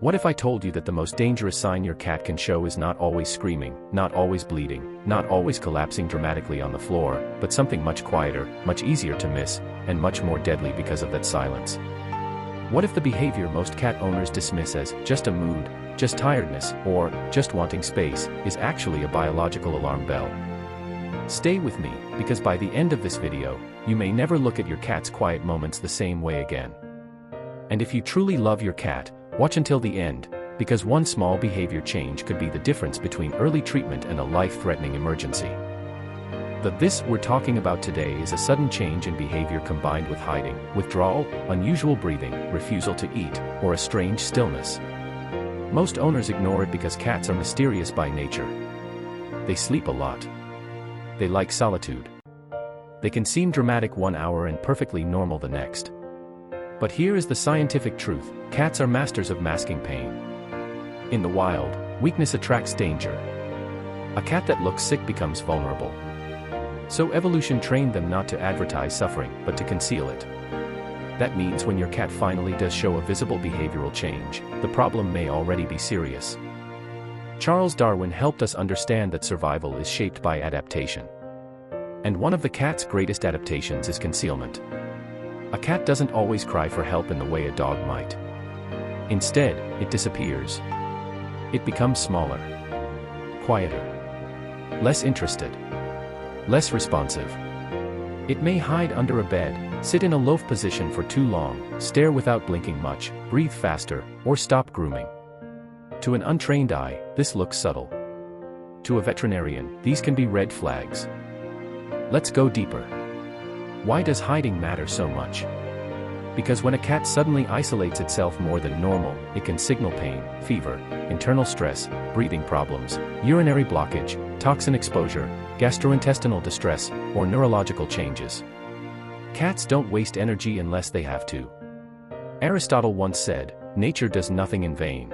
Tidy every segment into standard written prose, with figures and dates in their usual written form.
What if I told you that the most dangerous sign your cat can show is not always screaming, not always bleeding, not always collapsing dramatically on the floor, but something much quieter, much easier to miss, and much more deadly because of that silence? What if the behavior most cat owners dismiss as just a mood, just tiredness, or just wanting space, is actually a biological alarm bell? Stay with me, because by the end of this video, you may never look at your cat's quiet moments the same way again. And if you truly love your cat, watch until the end, because one small behavior change could be the difference between early treatment and a life-threatening emergency. The "this" we're talking about today is a sudden change in behavior combined with hiding, withdrawal, unusual breathing, refusal to eat, or a strange stillness. Most owners ignore it because cats are mysterious by nature. They sleep a lot. They like solitude. They can seem dramatic one hour and perfectly normal the next. But here is the scientific truth: cats are masters of masking pain. In the wild, weakness attracts danger. A cat that looks sick becomes vulnerable. So evolution trained them not to advertise suffering, but to conceal it. That means when your cat finally does show a visible behavioral change, the problem may already be serious. Charles Darwin helped us understand that survival is shaped by adaptation. And one of the cat's greatest adaptations is concealment. A cat doesn't always cry for help in the way a dog might. Instead, it disappears. It becomes smaller, quieter, less interested, less responsive. It may hide under a bed, sit in a loaf position for too long, stare without blinking much, breathe faster, or stop grooming. To an untrained eye, this looks subtle. To a veterinarian, these can be red flags. Let's go deeper. Why does hiding matter so much? Because when a cat suddenly isolates itself more than normal, it can signal pain, fever, internal stress, breathing problems, urinary blockage, toxin exposure, gastrointestinal distress, or neurological changes. Cats don't waste energy unless they have to. Aristotle once said, "Nature does nothing in vain."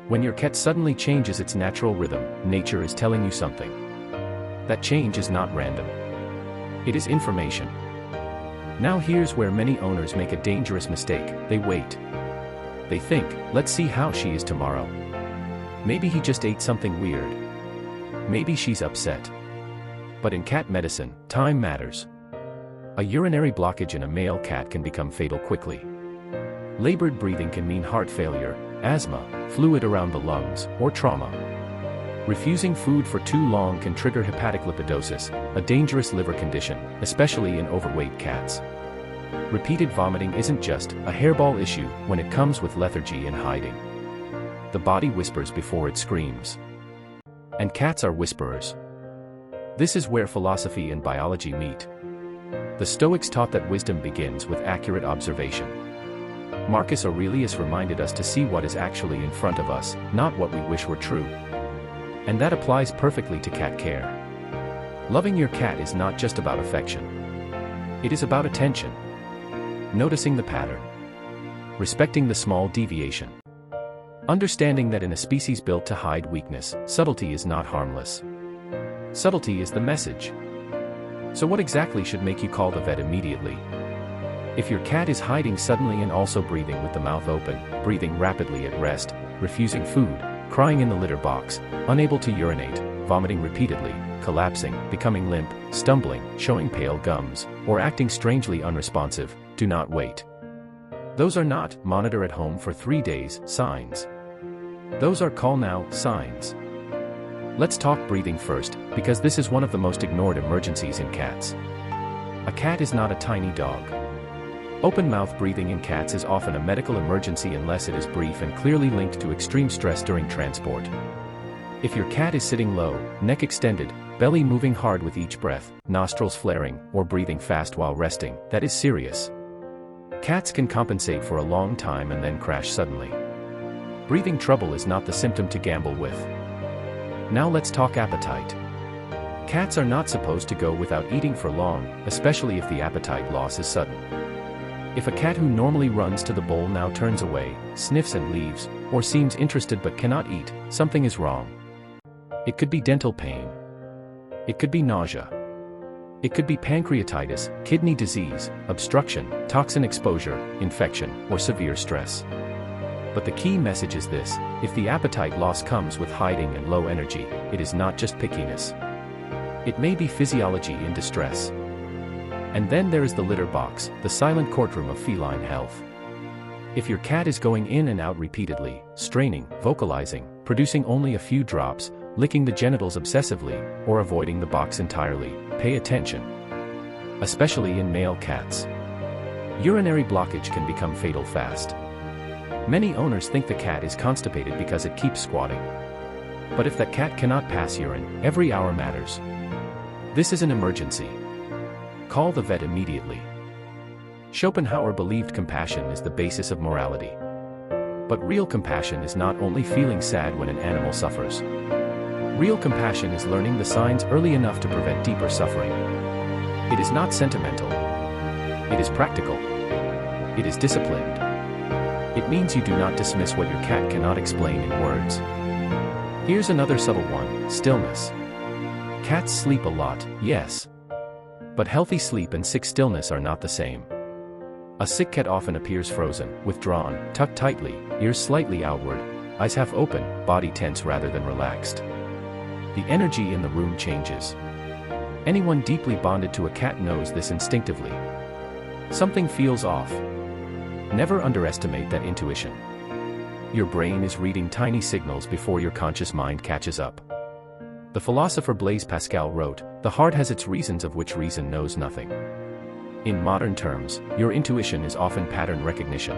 When your cat suddenly changes its natural rhythm, nature is telling you something. That change is not random. It is information. Now here's where many owners make a dangerous mistake: they wait. They think, let's see how she is tomorrow. Maybe he just ate something weird. Maybe she's upset. But in cat medicine, time matters. A urinary blockage in a male cat can become fatal quickly. Labored breathing can mean heart failure, asthma, fluid around the lungs, or trauma. Refusing food for too long can trigger hepatic lipidosis, a dangerous liver condition, especially in overweight cats. Repeated vomiting isn't just a hairball issue when it comes with lethargy and hiding. The body whispers before it screams. And cats are whisperers. This is where philosophy and biology meet. The Stoics taught that wisdom begins with accurate observation. Marcus Aurelius reminded us to see what is actually in front of us, not what we wish were true. And that applies perfectly to cat care. Loving your cat is not just about affection. It is about attention. Noticing the pattern. Respecting the small deviation. Understanding that in a species built to hide weakness, subtlety is not harmless. Subtlety is the message. So what exactly should make you call the vet immediately? If your cat is hiding suddenly and also breathing with the mouth open, breathing rapidly at rest, refusing food, crying in the litter box, unable to urinate, vomiting repeatedly, collapsing, becoming limp, stumbling, showing pale gums, or acting strangely unresponsive, do not wait. Those are not "monitor at home for 3 days" signs. Those are "call now" signs. Let's talk breathing first, because this is one of the most ignored emergencies in cats. A cat is not a tiny dog. Open-mouth breathing in cats is often a medical emergency unless it is brief and clearly linked to extreme stress during transport. If your cat is sitting low, neck extended, belly moving hard with each breath, nostrils flaring, or breathing fast while resting, that is serious. Cats can compensate for a long time and then crash suddenly. Breathing trouble is not the symptom to gamble with. Now let's talk appetite. Cats are not supposed to go without eating for long, especially if the appetite loss is sudden. If a cat who normally runs to the bowl now turns away, sniffs and leaves, or seems interested but cannot eat, something is wrong. It could be dental pain. It could be nausea. It could be pancreatitis, kidney disease, obstruction, toxin exposure, infection, or severe stress. But the key message is this: if the appetite loss comes with hiding and low energy, it is not just pickiness. It may be physiology in distress. And then there is the litter box, the silent courtroom of feline health. If your cat is going in and out repeatedly, straining, vocalizing, producing only a few drops, licking the genitals obsessively, or avoiding the box entirely, pay attention. Especially in male cats. Urinary blockage can become fatal fast. Many owners think the cat is constipated because it keeps squatting. But if that cat cannot pass urine, every hour matters. This is an emergency. Call the vet immediately. Schopenhauer believed compassion is the basis of morality. But real compassion is not only feeling sad when an animal suffers. Real compassion is learning the signs early enough to prevent deeper suffering. It is not sentimental. It is practical. It is disciplined. It means you do not dismiss what your cat cannot explain in words. Here's another subtle one: stillness. Cats sleep a lot, yes. But healthy sleep and sick stillness are not the same. A sick cat often appears frozen, withdrawn, tucked tightly, ears slightly outward, eyes half open, body tense rather than relaxed. The energy in the room changes. Anyone deeply bonded to a cat knows this instinctively. Something feels off. Never underestimate that intuition. Your brain is reading tiny signals before your conscious mind catches up. The philosopher Blaise Pascal wrote, "The heart has its reasons of which reason knows nothing." In modern terms, your intuition is often pattern recognition.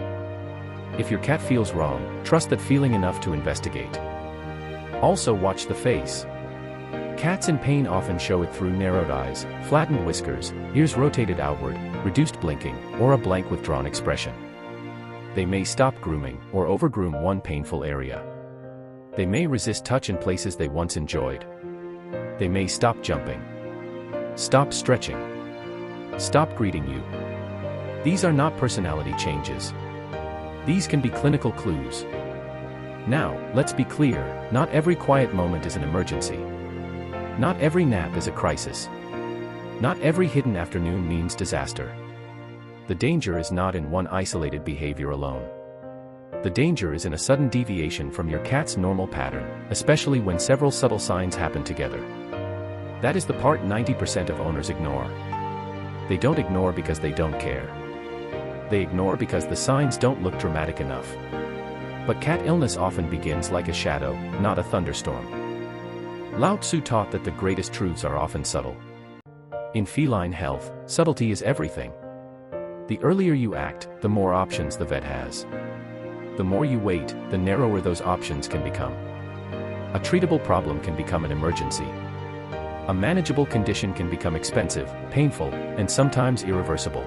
If your cat feels wrong, trust that feeling enough to investigate. Also watch the face. Cats in pain often show it through narrowed eyes, flattened whiskers, ears rotated outward, reduced blinking, or a blank withdrawn expression. They may stop grooming, or overgroom one painful area. They may resist touch in places they once enjoyed. They may stop jumping. Stop stretching. Stop greeting you. These are not personality changes. These can be clinical clues. Now, let's be clear, not every quiet moment is an emergency. Not every nap is a crisis. Not every hidden afternoon means disaster. The danger is not in one isolated behavior alone. The danger is in a sudden deviation from your cat's normal pattern, especially when several subtle signs happen together. That is the part 90% of owners ignore. They don't ignore because they don't care. They ignore because the signs don't look dramatic enough. But cat illness often begins like a shadow, not a thunderstorm. Lao Tzu taught that the greatest truths are often subtle. In feline health, subtlety is everything. The earlier you act, the more options the vet has. The more you wait, the narrower those options can become. A treatable problem can become an emergency. A manageable condition can become expensive, painful, and sometimes irreversible.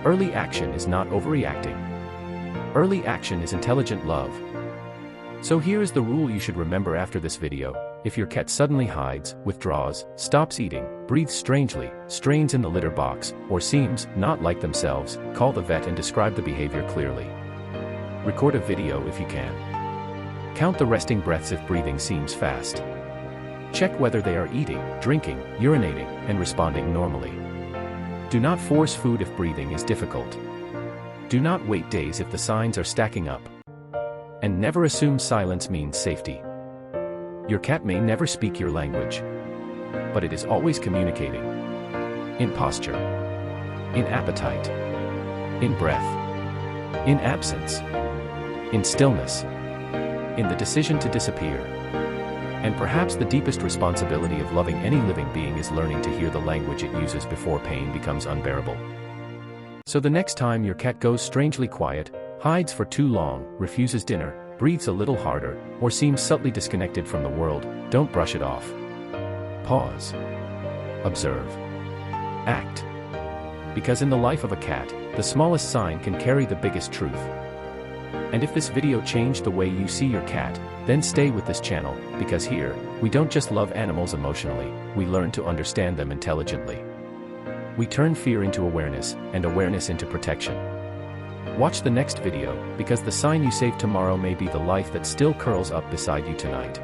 Early action is not overreacting. Early action is intelligent love. So here is the rule you should remember after this video. If your cat suddenly hides, withdraws, stops eating, breathes strangely, strains in the litter box, or seems not like themselves, call the vet and describe the behavior clearly. Record a video if you can. Count the resting breaths if breathing seems fast. Check whether they are eating, drinking, urinating, and responding normally. Do not force food if breathing is difficult. Do not wait days if the signs are stacking up. And never assume silence means safety. Your cat may never speak your language. But it is always communicating. In posture. In appetite. In breath. In absence. In stillness. In the decision to disappear. And perhaps the deepest responsibility of loving any living being is learning to hear the language it uses before pain becomes unbearable. So the next time your cat goes strangely quiet, hides for too long, refuses dinner, breathes a little harder, or seems subtly disconnected from the world, don't brush it off. Pause. Observe. Act. Because in the life of a cat, the smallest sign can carry the biggest truth. And if this video changed the way you see your cat, then stay with this channel, because here, we don't just love animals emotionally, we learn to understand them intelligently. We turn fear into awareness, and awareness into protection. Watch the next video, because the sign you save tomorrow may be the life that still curls up beside you tonight.